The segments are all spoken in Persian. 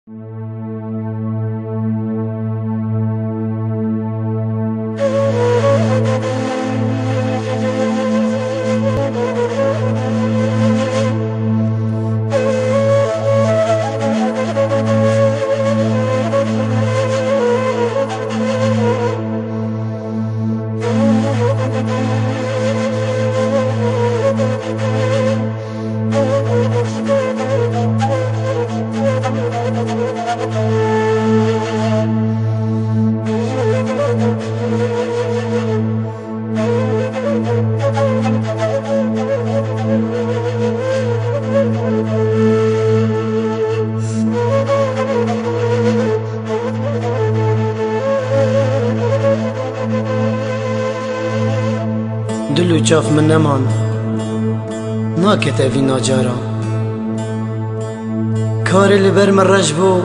دلو چاف من نمان ناکت اوی ناجارا کار لبر من رجبو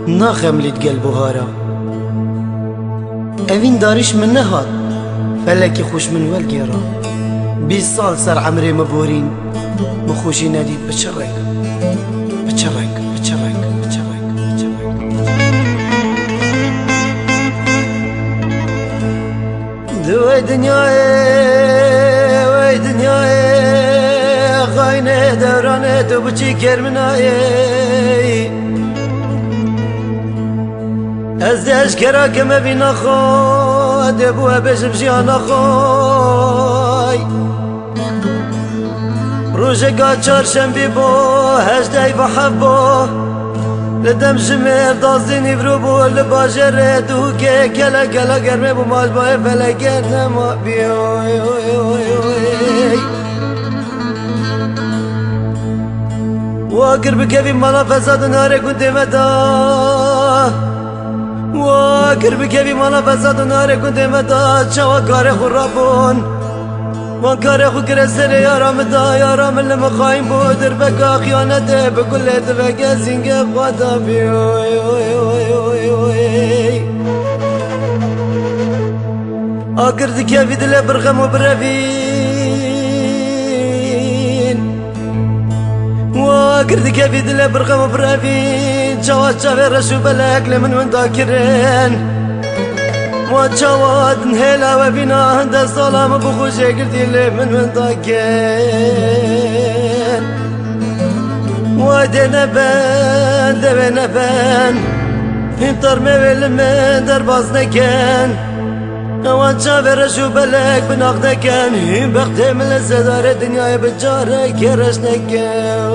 ناخم لید قلبو هارا اوین دارش من نهاد فلکی خوش من والگیرا 20 سال سر عمری مبورین مخوشی ندید بچرک بچرک بچرک بچرک بچرک دوی دنیای غاینه دورانه تو بچی کرمنایی از دیش کرا که مبینا خود دبوه بشم شیانا خوی روژگا چارشنبی بو هجده و حبو لدم شمیر دازدینی برو بو لباجر دو که کلا کلا گرمه بو ماش بای فلگر نما بیوی واقر بكيفي مالا فساد ناري كنت مدى واقر بكيفي مالا فساد ناري كنت مدى شوا كاري خرابون وان كاري خو كرسل يا رامدا يا رام اللي مخاين بودر بكا خيانته بكل اتفاق زنقه خواتا بيوي اقرد كيفي دل برغم وبرافين واقرد كيفي دل برغم وبرافين جواد شافي رشو بلاك لمن من ذاكرين وجواد نهلا وبنا هند الظلام بخوشي قلتي لي من ذاكرين ودينا بان دبنا بان انطر ميل من دربازنا كان وان شافي رشو بلاك بناخده كان بختي من الزدار الدنيا بجارك يرشنا كان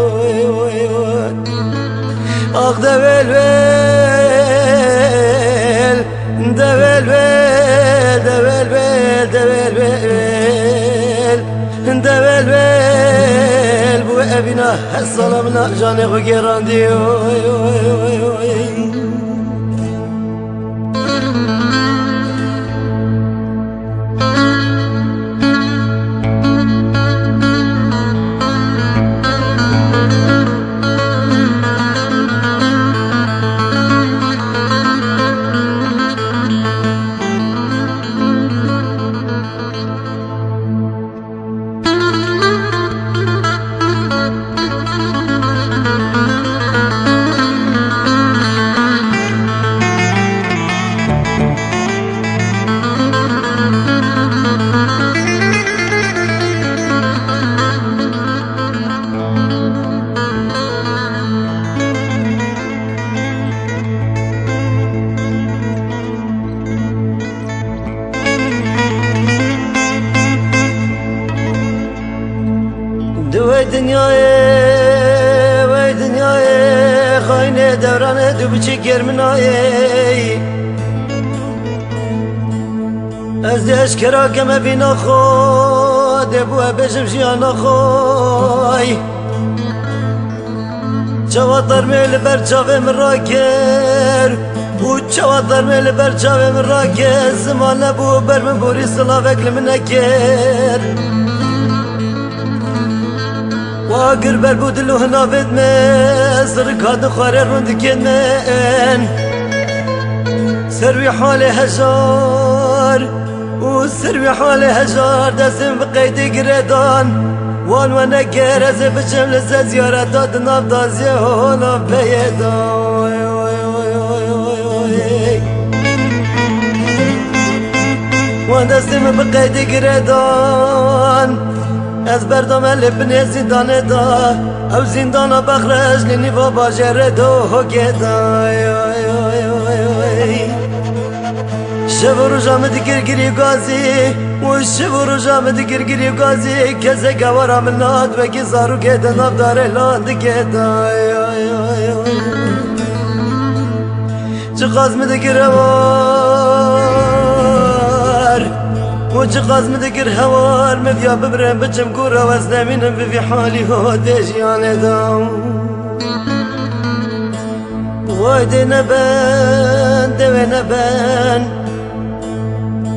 اخده بالويل دبل بيل دبل بيل دبل بيل دبل بيل بو ابينا السلامنا جاني خو گراندي وي دنياي خاينه دورانه دو بچي گرمناي از دیش کرا که مبینا خود بو بشم شیانا خوی چوادر میل بر چاوه من را کر و چوادر میل بر چاوه من را کر زمان نبو بر من بوری صلاوک لمن نکر واقر بر بودلو هنافد من سرکات خواره روند کنن سروی حال هزار و سروی حال هزار دستم بقید گردان وان و نگر از بچم لزه زیارتات ناف دازیه هونا پیدا گرتم بقید گردان از بردم لبنی زندان دا او زندان بخرج لینی و باجر دو گدا شب و روزم دیگر گری گازی و شب و روزم دیگر گری گازی کسی گوارم ناد و کی زارو گدا ناب داره لاند گدا چه قازم دیگر هوار و چه قازم دیگر هوار مبیا ببرم بچم کورا و از نمینم في حالی و دیجیان دام وای دی نبن دوی نبن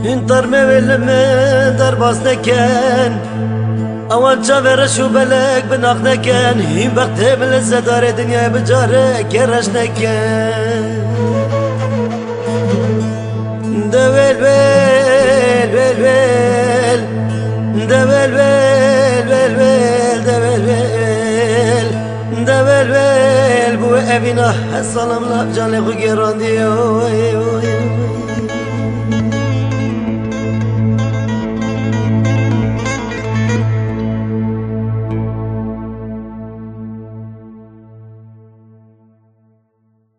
انطر مویل من در باز نکن اوان چاوه رشو بلک بناخ نکن این وقت هم لزدار دنیا بجاره کرش نکن دویل ویل ویل ویل دویل ویل ویل ویل دویل ویل دویل ویل بو اوینا السلام لا جانه خو گراندی